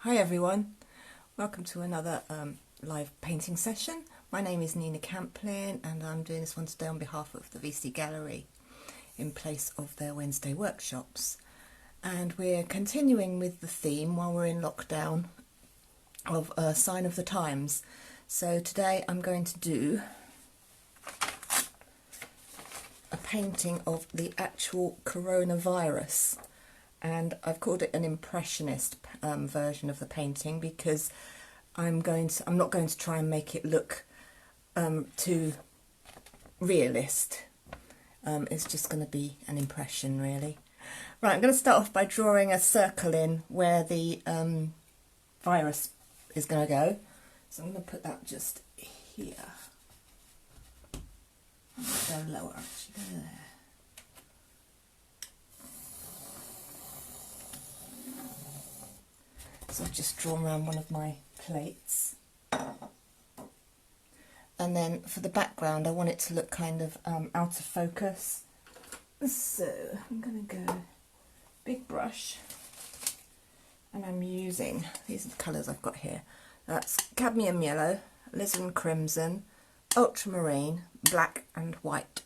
Hi everyone, welcome to another live painting session. My name is Nina Camplin and I'm doing this one today on behalf of the VC Gallery in place of their Wednesday workshops. And we're continuing with the theme while we're in lockdown of a Sign of the Times. So today I'm going to do a painting of the actual coronavirus. And I've called it an impressionist version of the painting because I'm not going to try and make it look too realist. It's just going to be an impression, really. Right, I'm going to start off by drawing a circle in where the virus is going to go. So I'm going to put that just here. I'm going to go lower, actually, go there. So I've just drawn around one of my plates. And then for the background, I want it to look kind of out of focus. So I'm going to go big brush. And I'm using, these are the colours I've got here. That's cadmium yellow, alizarin crimson, ultramarine, black and white.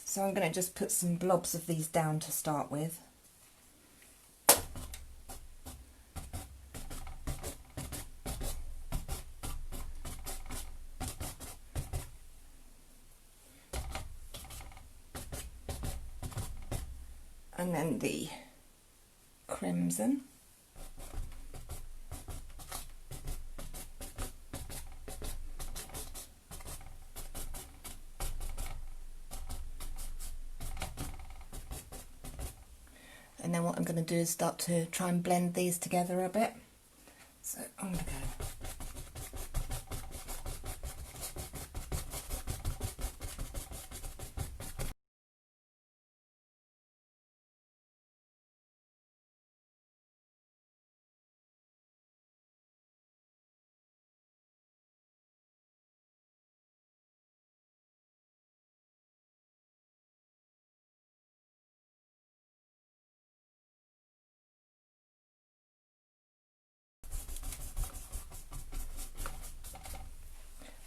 So I'm going to just put some blobs of these down to start with. And then the crimson. And then what I'm going to do is start to try and blend these together a bit. So I'm going to go.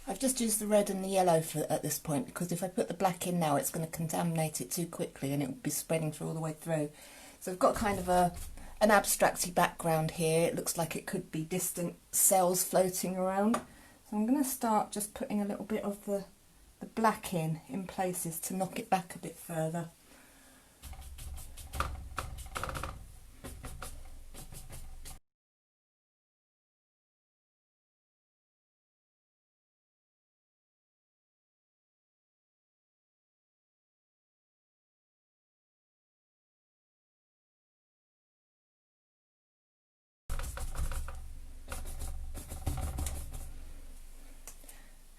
I've just used the red and the yellow at this point because if I put the black in now it's going to contaminate it too quickly and it will be spreading through all the way through. So I've got kind of an abstracty background here. It looks like it could be distant cells floating around. So I'm going to start just putting a little bit of the black in places to knock it back a bit further.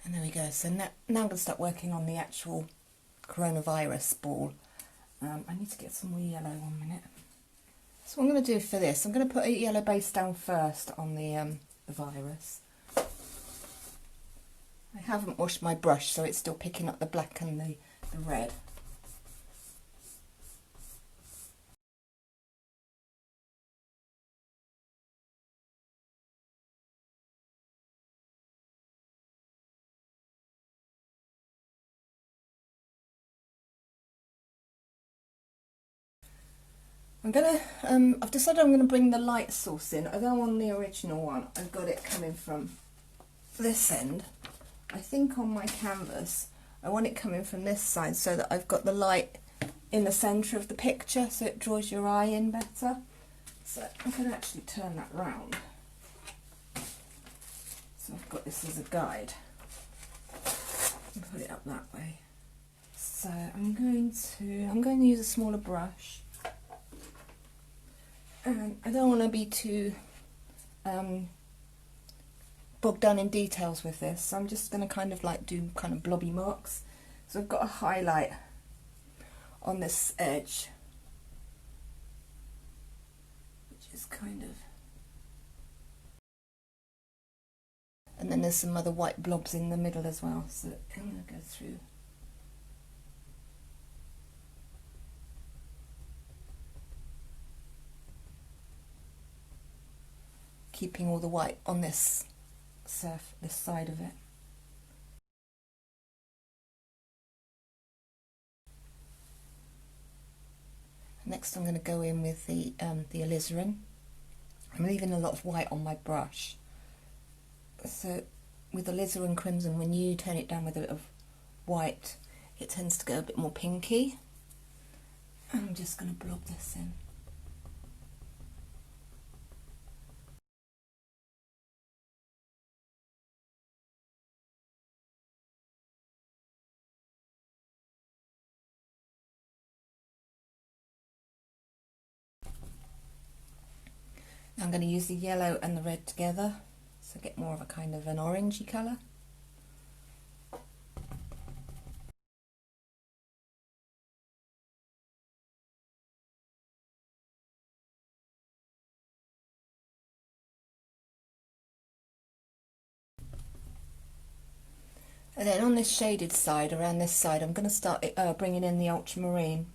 And there we go. So now I'm going to start working on the actual coronavirus ball. I need to get some more yellow 1 minute. So what I'm going to do for this, I'm going to put a yellow base down first on the virus. I haven't washed my brush, so it's still picking up the black and the red. I've decided I'm gonna bring the light source in. I don't want the original one. I've got it coming from this end. I think on my canvas, I want it coming from this side so that I've got the light in the centre of the picture so it draws your eye in better. So I can actually turn that round. So I've got this as a guide and put it up that way. So I'm going to use a smaller brush. And I don't want to be too bogged down in details with this, so I'm just going to kind of like do kind of blobby marks. So I've got a highlight on this edge, which is kind of, and then there's some other white blobs in the middle as well, so I'm going to go through. keeping all the white on this side of it. Next I'm going to go in with the alizarin. I'm leaving a lot of white on my brush. So with alizarin crimson, when you turn it down with a bit of white, it tends to go a bit more pinky. I'm just going to blob this in. I'm going to use the yellow and the red together, so get more of a kind of an orangey colour. And then on this shaded side, around this side, I'm going to start bringing in the ultramarine.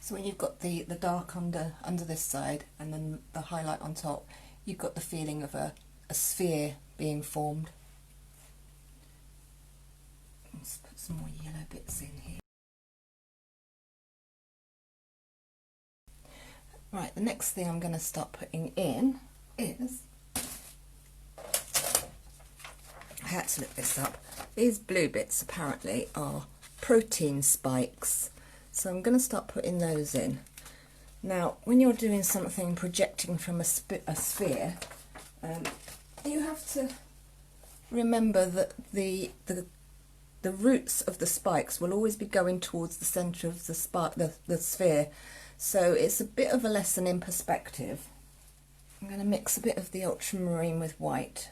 So when you've got the dark under this side and then the highlight on top, you've got the feeling of a sphere being formed. Let's put some more yellow bits in here. Right, the next thing I'm going to start putting in is, I had to look this up, these blue bits apparently are protein spikes. So I'm going to start putting those in. Now, when you're doing something projecting from a sphere, you have to remember that the roots of the spikes will always be going towards the centre of the sphere. So it's a bit of a lesson in perspective. I'm going to mix a bit of the ultramarine with white.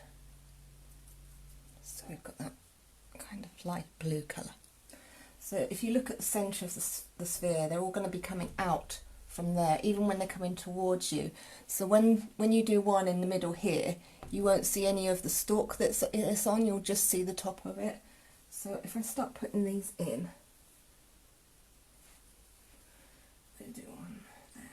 So we've got that kind of light blue colour. So if you look at the centre of the sphere, they're all going to be coming out from there, even when they're coming towards you. So when you do one in the middle here, you won't see any of the stalk that's on, you'll just see the top of it. So if I start putting these in, I'll do one there.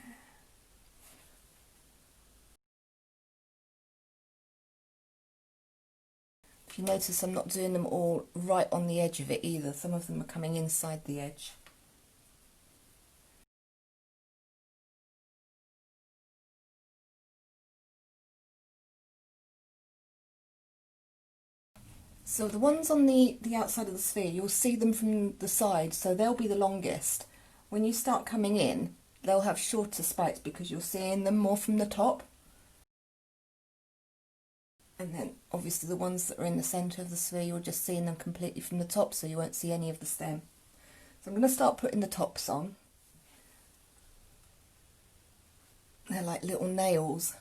If you notice, I'm not doing them all right on the edge of it either. Some of them are coming inside the edge. So the ones on the outside of the sphere, you'll see them from the side, so they'll be the longest. When you start coming in, they'll have shorter spikes because you're seeing them more from the top. And then obviously the ones that are in the centre of the sphere, you're just seeing them completely from the top, so you won't see any of the stem. So I'm going to start putting the tops on. They're like little nails.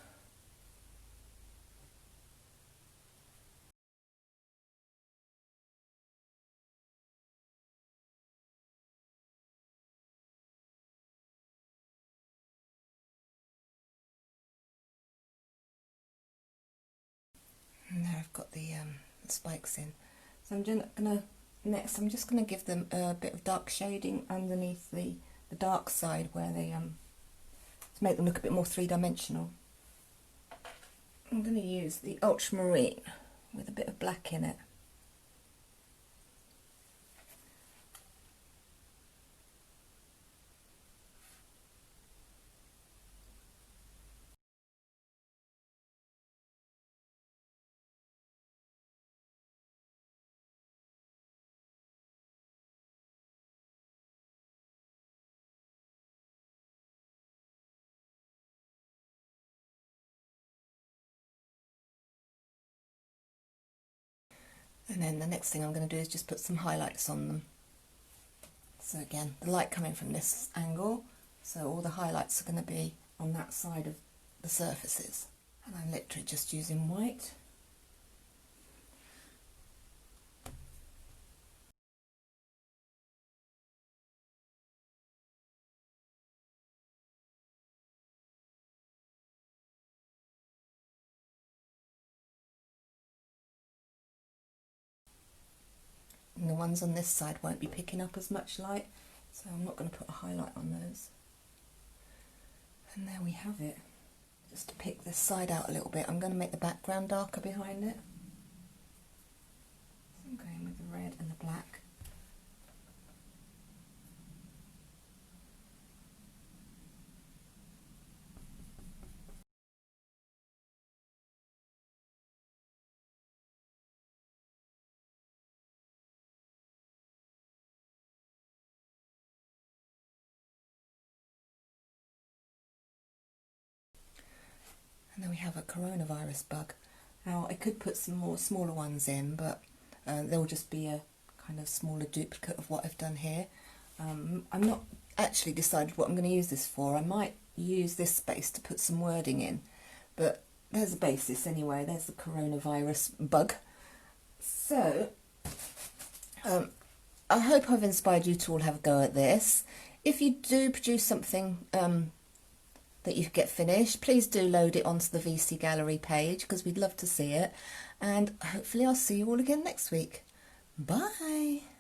And there I've got the spikes in. So I'm just gonna give them a bit of dark shading underneath the dark side where they to make them look a bit more three-dimensional. I'm going to use the ultramarine with a bit of black in it. And then the next thing I'm going to do is just put some highlights on them. So again, the light coming from this angle, so all the highlights are going to be on that side of the surfaces. And I'm literally just using white. the ones on this side won't be picking up as much light, so I'm not going to put a highlight on those. And there we have it. Just to pick this side out a little bit, I'm going to make the background darker behind it. So I'm going with the red and the black. And then we have a coronavirus bug. Now I could put some more smaller ones in, but they'll just be a kind of smaller duplicate of what I've done here. I'm not actually decided what I'm going to use this for. I might use this space to put some wording in, but there's a basis anyway. There's the coronavirus bug. So I hope I've inspired you to all have a go at this. If you do produce something that you get finished, please do load it onto the VC Gallery page because we'd love to see it, and hopefully I'll see you all again next week. Bye!